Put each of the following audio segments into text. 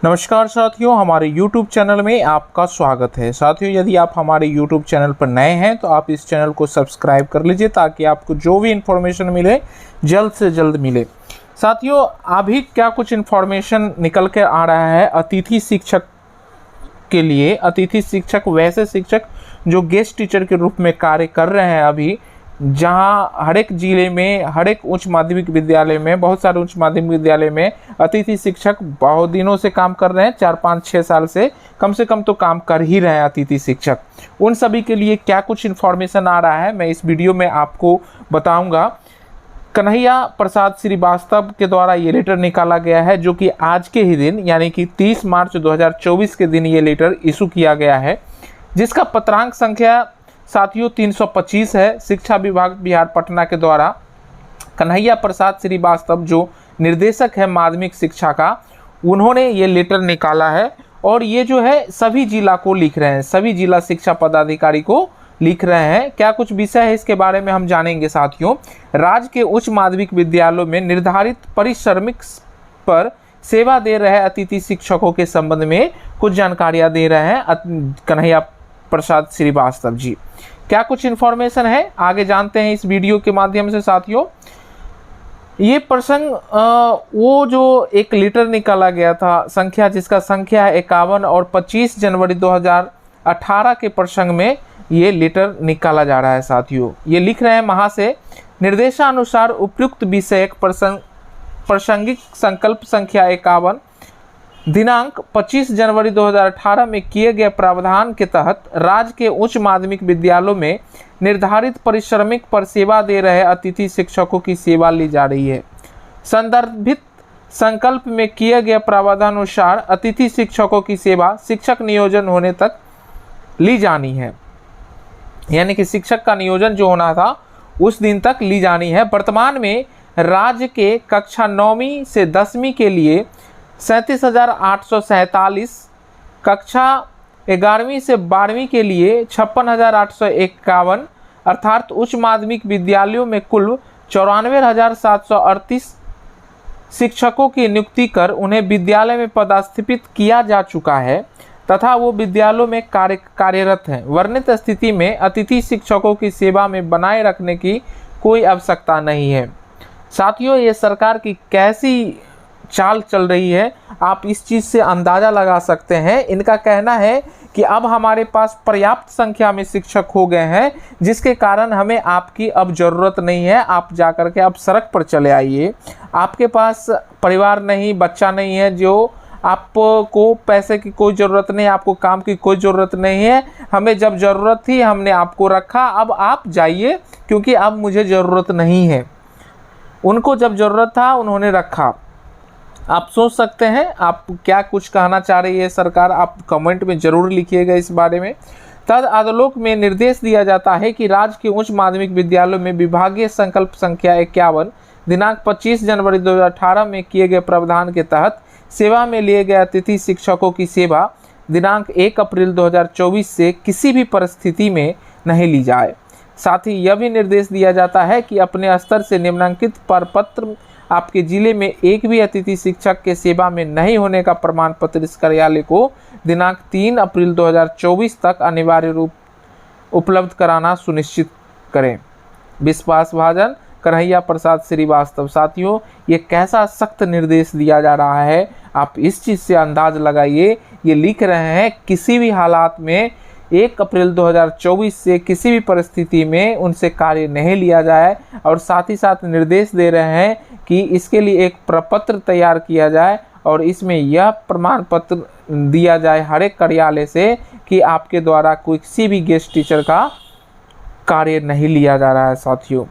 नमस्कार साथियों, हमारे YouTube चैनल में आपका स्वागत है। साथियों, यदि आप हमारे YouTube चैनल पर नए हैं तो आप इस चैनल को सब्सक्राइब कर लीजिए ताकि आपको जो भी इन्फॉर्मेशन मिले जल्द से जल्द मिले। साथियों, अभी क्या कुछ इन्फॉर्मेशन निकल कर आ रहा है अतिथि शिक्षक के लिए। अतिथि शिक्षक वैसे शिक्षक जो गेस्ट टीचर के रूप में कार्य कर रहे हैं अभी, जहां हर एक ज़िले में, हर एक उच्च माध्यमिक विद्यालय में, बहुत सारे उच्च माध्यमिक विद्यालय में अतिथि शिक्षक बहुत दिनों से काम कर रहे हैं। 4-5-6 साल से कम तो काम कर ही रहे हैं अतिथि शिक्षक। उन सभी के लिए क्या कुछ इन्फॉर्मेशन आ रहा है मैं इस वीडियो में आपको बताऊंगा। कन्हैया प्रसाद श्रीवास्तव के द्वारा ये लेटर निकाला गया है, जो कि आज के ही दिन यानी कि 30 मार्च 2024 के दिन ये लेटर इशू किया गया है, जिसका पत्रांक संख्या साथियों 325 है। शिक्षा विभाग बिहार पटना के द्वारा कन्हैया प्रसाद श्रीवास्तव जो निर्देशक है माध्यमिक शिक्षा का, उन्होंने ये लेटर निकाला है और ये जो है सभी जिला को लिख रहे हैं, सभी जिला शिक्षा पदाधिकारी को लिख रहे हैं। क्या कुछ विषय है इसके बारे में हम जानेंगे साथियों। राज्य के उच्च माध्यमिक विद्यालयों में निर्धारित पारिश्रमिक पर सेवा दे रहे अतिथि शिक्षकों के संबंध में कुछ जानकारियां दे रहे हैं कन्हैया प्रसाद श्रीवास्तव जी। क्या कुछ इन्फॉर्मेशन है आगे जानते हैं इस वीडियो के माध्यम से साथियों। ये प्रसंग वो जो एक लेटर निकाला गया था संख्या, जिसका संख्या है 51 और 25 जनवरी 2018 के प्रसंग में ये लेटर निकाला जा रहा है साथियों। ये लिख रहे हैं वहाँ से, निर्देशानुसार उपयुक्त विषयक प्रासंगिक संकल्प संख्या 51 दिनांक 25 जनवरी 2018 में किए गए प्रावधान के तहत राज्य के उच्च माध्यमिक विद्यालयों में निर्धारित पारिश्रमिक पर सेवा दे रहे अतिथि शिक्षकों की सेवा ली जा रही है। संदर्भित संकल्प में किए गए प्रावधानानुसार अतिथि शिक्षकों की सेवा शिक्षक नियोजन होने तक ली जानी है, यानी कि शिक्षक का नियोजन जो होना था उस दिन तक ली जानी है। वर्तमान में राज्य के कक्षा 9वीं से 10वीं के लिए 37,847, कक्षा 11वीं से 12वीं के लिए 56,851, अर्थात उच्च माध्यमिक विद्यालयों में कुल 94,738 शिक्षकों की नियुक्ति कर उन्हें विद्यालय में पदस्थापित किया जा चुका है तथा वो विद्यालयों में कार्यरत हैं। वर्णित स्थिति में अतिथि शिक्षकों की सेवा में बनाए रखने की कोई आवश्यकता नहीं है। साथियों, ये सरकार की कैसी चाल चल रही है आप इस चीज़ से अंदाज़ा लगा सकते हैं। इनका कहना है कि अब हमारे पास पर्याप्त संख्या में शिक्षक हो गए हैं, जिसके कारण हमें आपकी अब ज़रूरत नहीं है, आप जाकर के अब सड़क पर चले आइए। आपके पास परिवार नहीं, बच्चा नहीं है, जो आपको पैसे की कोई ज़रूरत नहीं, आपको काम की कोई ज़रूरत नहीं है। हमें जब ज़रूरत थी हमने आपको रखा, अब आप जाइए क्योंकि अब मुझे ज़रूरत नहीं है। उनको जब ज़रूरत था उन्होंने रखा। आप सोच सकते हैं आप क्या कुछ कहना चाह रही है सरकार, आप कमेंट में ज़रूर लिखिएगा इस बारे में। तद आलोक में निर्देश दिया जाता है कि राज्य के उच्च माध्यमिक विद्यालयों में विभागीय संकल्प संख्या 51 दिनांक 25 जनवरी 2018 में किए गए प्रावधान के तहत सेवा में लिए गए अतिथि शिक्षकों की सेवा दिनांक 1 अप्रैल 2024 से किसी भी परिस्थिति में नहीं ली जाए। साथ ही यह भी निर्देश दिया जाता है कि अपने स्तर से निम्नांकित प्रपत्र आपके जिले में एक भी अतिथि शिक्षक के सेवा में नहीं होने का प्रमाण पत्र इस कार्यालय को दिनांक 3 अप्रैल 2024 तक अनिवार्य रूप उपलब्ध कराना सुनिश्चित करें। विश्वासभाजन कन्हैया प्रसाद श्रीवास्तव। साथियों, ये कैसा सख्त निर्देश दिया जा रहा है आप इस चीज़ से अंदाज लगाइए। ये लिख रहे हैं किसी भी हालात में 1 अप्रैल 2024 से किसी भी परिस्थिति में उनसे कार्य नहीं लिया जाए, और साथ ही साथ निर्देश दे रहे हैं कि इसके लिए एक प्रपत्र तैयार किया जाए और इसमें यह प्रमाण पत्र दिया जाए हर एक कार्यालय से कि आपके द्वारा कोई किसी भी गेस्ट टीचर का कार्य नहीं लिया जा रहा है। साथियों,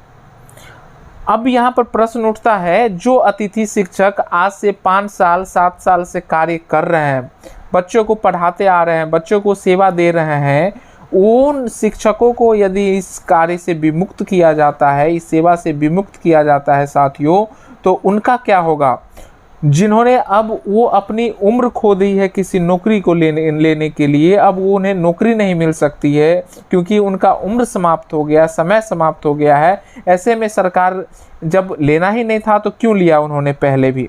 अब यहाँ पर प्रश्न उठता है, जो अतिथि शिक्षक आज से 5 साल 7 साल से कार्य कर रहे हैं, बच्चों को पढ़ाते आ रहे हैं, बच्चों को सेवा दे रहे हैं, उन शिक्षकों को यदि इस कार्य से विमुक्त किया जाता है, इस सेवा से विमुक्त किया जाता है साथियों, तो उनका क्या होगा। जिन्होंने अब वो अपनी उम्र खो दी है किसी नौकरी को लेने के लिए, अब वो उन्हें नौकरी नहीं मिल सकती है क्योंकि उनका उम्र समाप्त हो गया, समय समाप्त हो गया है। ऐसे में सरकार जब लेना ही नहीं था तो क्यों लिया उन्होंने, पहले भी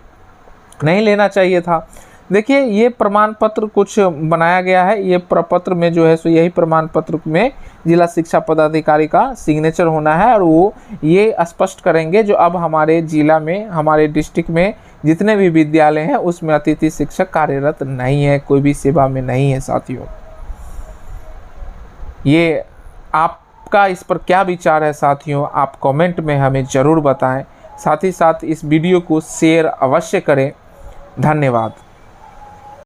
नहीं लेना चाहिए था। देखिए ये प्रमाण पत्र कुछ बनाया गया है, ये प्रपत्र में जो है सो यही प्रमाण पत्र में जिला शिक्षा पदाधिकारी का सिग्नेचर होना है और वो ये स्पष्ट करेंगे जो अब हमारे जिला में, हमारे डिस्ट्रिक्ट में जितने भी विद्यालय हैं उसमें अतिथि शिक्षक कार्यरत नहीं है, कोई भी सेवा में नहीं है। साथियों, ये आपका इस पर क्या विचार है साथियों, आप कमेंट में हमें ज़रूर बताएं। साथ ही साथ इस वीडियो को शेयर अवश्य करें। धन्यवाद।